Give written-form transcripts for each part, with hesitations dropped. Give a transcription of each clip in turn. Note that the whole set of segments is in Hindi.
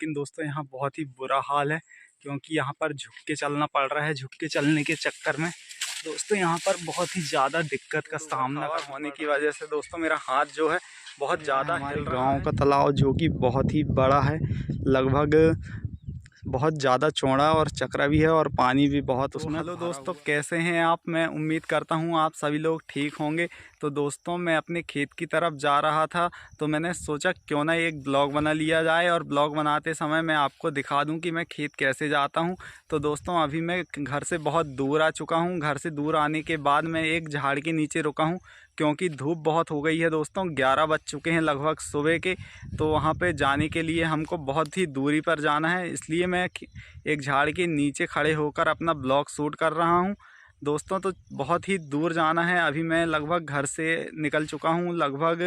लेकिन दोस्तों यहाँ बहुत ही बुरा हाल है, क्योंकि यहाँ पर झुक के चलना पड़ रहा है। झुक के चलने के चक्कर में दोस्तों यहाँ पर बहुत ही ज़्यादा दिक्कत का सामना होने की वजह से दोस्तों मेरा हाथ जो है बहुत ज़्यादा हिल रहा है। गाँव का तालाब जो कि बहुत ही बड़ा है, लगभग बहुत ज़्यादा चौड़ा और चक्रा भी है और पानी भी बहुत उसमें। हेलो दोस्तों, कैसे हैं आप? मैं उम्मीद करता हूं आप सभी लोग ठीक होंगे। तो दोस्तों मैं अपने खेत की तरफ जा रहा था, तो मैंने सोचा क्यों ना एक ब्लॉग बना लिया जाए और ब्लॉग बनाते समय मैं आपको दिखा दूं कि मैं खेत कैसे जाता हूं। तो दोस्तों अभी मैं घर से बहुत दूर आ चुका हूं। घर से दूर आने के बाद मैं एक झाड़ के नीचे रुका हूं, क्योंकि धूप बहुत हो गई है दोस्तों। 11 बज चुके हैं लगभग सुबह के। तो वहाँ पे जाने के लिए हमको बहुत ही दूरी पर जाना है, इसलिए मैं एक झाड़ के नीचे खड़े होकर अपना ब्लॉग शूट कर रहा हूँ दोस्तों। तो बहुत ही दूर जाना है। अभी मैं लगभग घर से निकल चुका हूँ, लगभग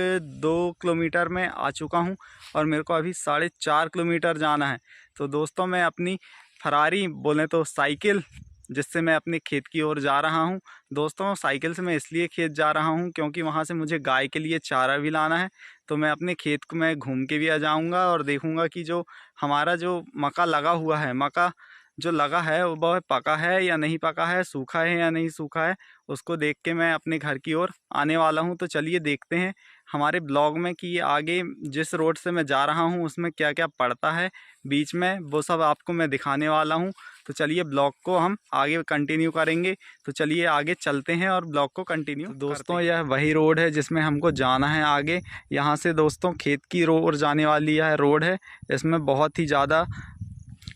2 किलोमीटर में आ चुका हूँ और मेरे को अभी 4.5 किलोमीटर जाना है। तो दोस्तों मैं अपनी फरारी बोलें तो साइकिल, जिससे मैं अपने खेत की ओर जा रहा हूं। दोस्तों साइकिल से मैं इसलिए खेत जा रहा हूं क्योंकि वहां से मुझे गाय के लिए चारा भी लाना है। तो मैं अपने खेत को मैं घूम के भी आ जाऊंगा और देखूंगा कि जो हमारा जो मक्का लगा हुआ है, मक्का जो लगा है वह पका है या नहीं पका है, सूखा है या नहीं सूखा है, उसको देख के मैं अपने घर की ओर आने वाला हूं। तो चलिए देखते हैं हमारे ब्लॉग में कि आगे जिस रोड से मैं जा रहा हूं उसमें क्या क्या पड़ता है बीच में, वो सब आपको मैं दिखाने वाला हूं। तो चलिए ब्लॉग को हम आगे कंटिन्यू करेंगे। तो चलिए आगे चलते हैं और ब्लॉग को कंटिन्यू। तो दोस्तों यह वही रोड है जिसमें हमको जाना है आगे। यहाँ से दोस्तों खेत की ओर जाने वाली यह रोड है। इसमें बहुत ही ज़्यादा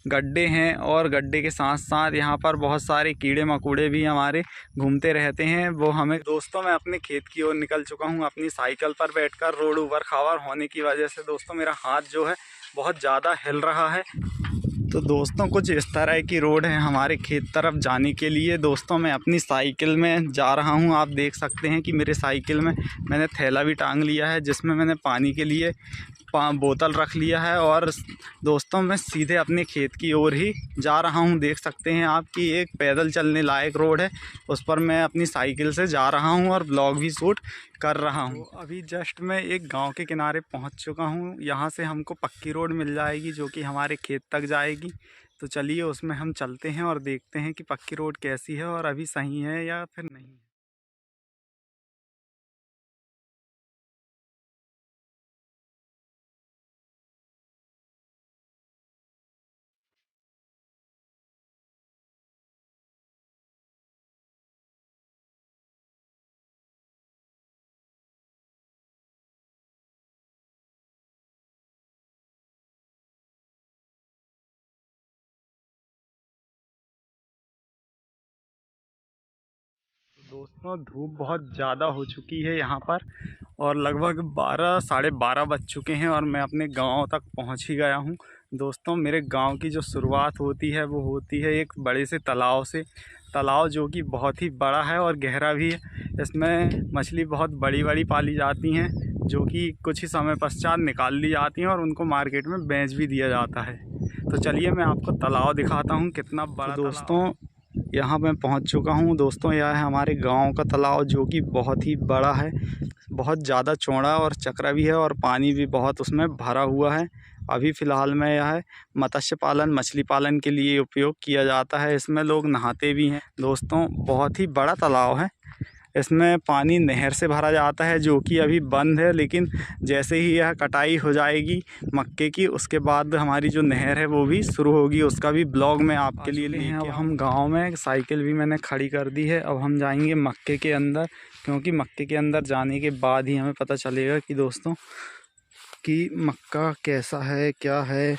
गड्ढे हैं और गड्ढे के साथ साथ यहाँ पर बहुत सारे कीड़े मकोड़े भी हमारे घूमते रहते हैं। वो हमें दोस्तों मैं अपने खेत की ओर निकल चुका हूँ अपनी साइकिल पर बैठकर। रोड ऊबड़ खाबड़ होने की वजह से दोस्तों मेरा हाथ जो है बहुत ज़्यादा हिल रहा है। तो दोस्तों कुछ इस तरह की रोड है हमारे खेत तरफ जाने के लिए। दोस्तों मैं अपनी साइकिल में जा रहा हूं। आप देख सकते हैं कि मेरे साइकिल में मैंने थैला भी टांग लिया है, जिसमें मैंने पानी के लिए बोतल रख लिया है। और दोस्तों मैं सीधे अपने खेत की ओर ही जा रहा हूं। देख सकते हैं आप कि एक पैदल चलने लायक रोड है, उस पर मैं अपनी साइकिल से जा रहा हूं और ब्लॉग भी शूट कर रहा हूं। तो अभी जस्ट मैं एक गांव के किनारे पहुंच चुका हूं। यहां से हमको पक्की रोड मिल जाएगी जो कि हमारे खेत तक जाएगी। तो चलिए उसमें हम चलते हैं और देखते हैं कि पक्की रोड कैसी है और अभी सही है या फिर नहीं। दोस्तों धूप बहुत ज़्यादा हो चुकी है यहाँ पर और लगभग 12 साढ़े 12 बज चुके हैं और मैं अपने गांव तक पहुँच ही गया हूँ। दोस्तों मेरे गांव की जो शुरुआत होती है वो होती है एक बड़े से तालाब से। तालाब जो कि बहुत ही बड़ा है और गहरा भी है। इसमें मछली बहुत बड़ी बड़ी पाली जाती हैं, जो कि कुछ ही समय पश्चात निकाल ली जाती हैं और उनको मार्केट में बेच भी दिया जाता है। तो चलिए मैं आपको तालाब दिखाता हूँ कितना बड़ा। तो दोस्तों यहाँ मैं पहुँच चुका हूँ। दोस्तों यह है हमारे गांव का तालाब जो कि बहुत ही बड़ा है, बहुत ज़्यादा चौड़ा और चक्रा भी है और पानी भी बहुत उसमें भरा हुआ है। अभी फ़िलहाल में यह मत्स्य पालन मछली पालन के लिए उपयोग किया जाता है। इसमें लोग नहाते भी हैं। दोस्तों बहुत ही बड़ा तालाब है। इसमें पानी नहर से भरा जाता है जो कि अभी बंद है, लेकिन जैसे ही यह कटाई हो जाएगी मक्के की, उसके बाद हमारी जो नहर है वो भी शुरू होगी। उसका भी ब्लॉग मैं आपके लिए लेके अब हम गांव में साइकिल भी मैंने खड़ी कर दी है। अब हम जाएंगे मक्के के अंदर, क्योंकि मक्के के अंदर जाने के बाद ही हमें पता चलेगा कि दोस्तों कि मक्का कैसा है, क्या है,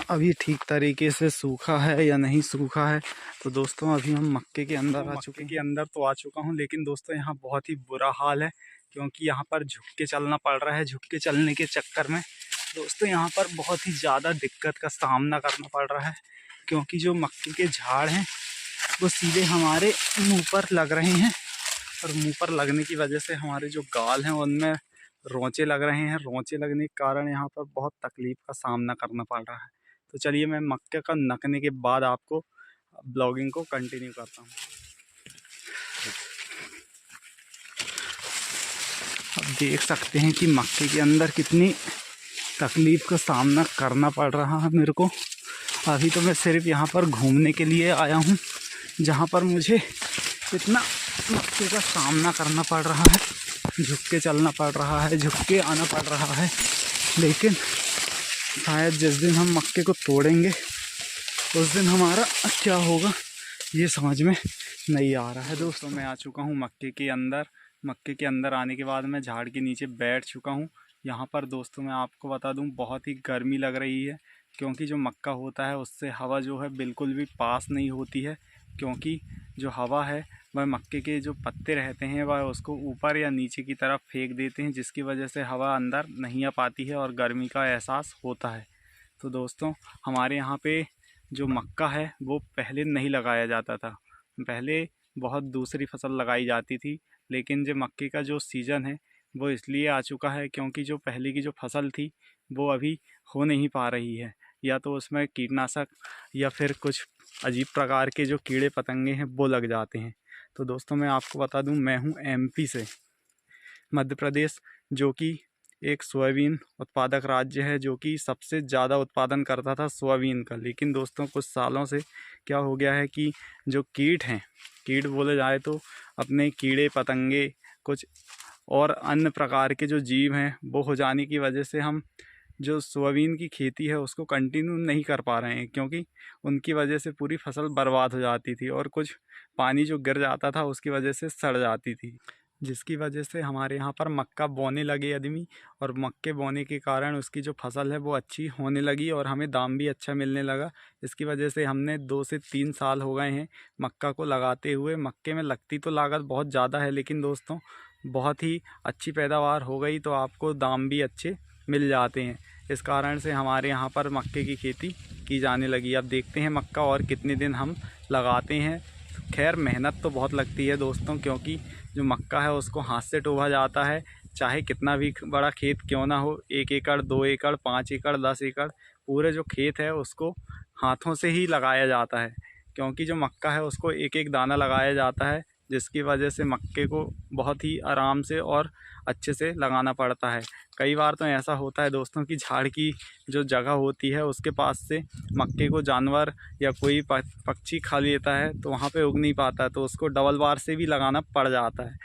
अभी ठीक तरीके से सूखा है या नहीं सूखा है। तो दोस्तों अभी हम मक्के के अंदर आ चुके हैं। अंदर तो आ चुका हूँ, लेकिन दोस्तों यहाँ बहुत ही बुरा हाल है, क्योंकि यहाँ पर झुक के चलना पड़ रहा है। झुक के चलने के चक्कर में दोस्तों यहाँ पर बहुत ही ज़्यादा दिक्कत का सामना करना पड़ रहा है, क्योंकि जो मक्के के झाड़ हैं वो सीधे हमारे मुँह पर लग रहे हैं और मुँह पर लगने की वजह से हमारे जो गाल हैं उनमें रोंचे लग रहे हैं। रोंचे लगने के कारण यहाँ पर बहुत तकलीफ़ का सामना करना पड़ रहा है। तो चलिए मैं मक्के का नकने के बाद आपको ब्लॉगिंग को कंटिन्यू करता हूँ। अब देख सकते हैं कि मक्के के अंदर कितनी तकलीफ़ का सामना करना पड़ रहा है मेरे को। अभी तो मैं सिर्फ यहाँ पर घूमने के लिए आया हूँ, जहाँ पर मुझे इतना मक्के का सामना करना पड़ रहा है, झुक के चलना पड़ रहा है, झुक के आना पड़ रहा है। लेकिन शायद जिस दिन हम मक्के को तोड़ेंगे उस दिन हमारा क्या होगा ये समझ में नहीं आ रहा है। दोस्तों मैं आ चुका हूँ मक्के के अंदर। मक्के के अंदर आने के बाद मैं झाड़ के नीचे बैठ चुका हूँ। यहाँ पर दोस्तों मैं आपको बता दूँ बहुत ही गर्मी लग रही है, क्योंकि जो मक्का होता है उससे हवा जो है बिल्कुल भी पास नहीं होती है, क्योंकि जो हवा है वह मक्के के जो पत्ते रहते हैं वह उसको ऊपर या नीचे की तरफ फेंक देते हैं, जिसकी वजह से हवा अंदर नहीं आ पाती है और गर्मी का एहसास होता है। तो दोस्तों हमारे यहाँ पे जो मक्का है वो पहले नहीं लगाया जाता था, पहले बहुत दूसरी फसल लगाई जाती थी। लेकिन जो मक्के का जो सीज़न है वो इसलिए आ चुका है क्योंकि जो पहले की जो फसल थी वो अभी हो नहीं पा रही है, या तो उसमें कीटनाशक या फिर कुछ अजीब प्रकार के जो कीड़े पतंगे हैं वो लग जाते हैं। तो दोस्तों मैं आपको बता दूं मैं हूं एमपी से, मध्य प्रदेश, जो कि एक सोयाबीन उत्पादक राज्य है, जो कि सबसे ज़्यादा उत्पादन करता था सोयाबीन का। लेकिन दोस्तों कुछ सालों से क्या हो गया है कि जो कीट हैं, कीट बोले जाए तो अपने कीड़े पतंगे कुछ और अन्य प्रकार के जो जीव हैं वो हो जाने की वजह से हम जो सोयाबीन की खेती है उसको कंटिन्यू नहीं कर पा रहे हैं, क्योंकि उनकी वजह से पूरी फसल बर्बाद हो जाती थी और कुछ पानी जो गिर जाता था उसकी वजह से सड़ जाती थी, जिसकी वजह से हमारे यहाँ पर मक्का बोने लगे आदमी। और मक्के बोने के कारण उसकी जो फसल है वो अच्छी होने लगी और हमें दाम भी अच्छा मिलने लगा। इसकी वजह से हमने 2 से 3 साल हो गए हैं मक्का को लगाते हुए। मक्के में लगती तो लागत बहुत ज़्यादा है, लेकिन दोस्तों बहुत ही अच्छी पैदावार हो गई तो आपको दाम भी अच्छे मिल जाते हैं। इस कारण से हमारे यहाँ पर मक्के की खेती की जाने लगी। अब देखते हैं मक्का और कितने दिन हम लगाते हैं। खैर मेहनत तो बहुत लगती है दोस्तों, क्योंकि जो मक्का है उसको हाथ से टोभा जाता है, चाहे कितना भी बड़ा खेत क्यों ना हो, 1 एकड़ 2 एकड़ 5 एकड़ 10 एकड़, पूरे जो खेत है उसको हाथों से ही लगाया जाता है, क्योंकि जो मक्का है उसको एक एक दाना लगाया जाता है, जिसकी वजह से मक्के को बहुत ही आराम से और अच्छे से लगाना पड़ता है। कई बार तो ऐसा होता है दोस्तों कि झाड़ की जो जगह होती है उसके पास से मक्के को जानवर या कोई पक्षी खा लेता है, तो वहाँ पे उग नहीं पाता, तो उसको डबल बार से भी लगाना पड़ जाता है।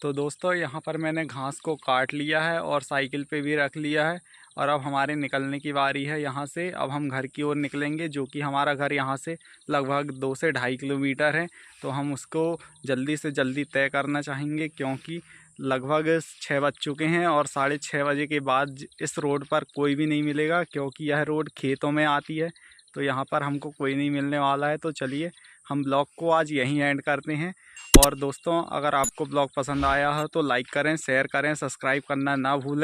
तो दोस्तों यहाँ पर मैंने घास को काट लिया है और साइकिल पे भी रख लिया है, और अब हमारे निकलने की बारी है यहाँ से। अब हम घर की ओर निकलेंगे, जो कि हमारा घर यहाँ से लगभग 2 से ढाई किलोमीटर है। तो हम उसको जल्दी से जल्दी तय करना चाहेंगे, क्योंकि लगभग 6 बज चुके हैं और 6:30 बजे के बाद इस रोड पर कोई भी नहीं मिलेगा, क्योंकि यह रोड खेतों में आती है, तो यहाँ पर हमको कोई नहीं मिलने वाला है। तो चलिए हम ब्लॉग को आज यहीं एंड करते हैं। और दोस्तों अगर आपको ब्लॉग पसंद आया हो तो लाइक करें, शेयर करें, सब्सक्राइब करना ना भूलें।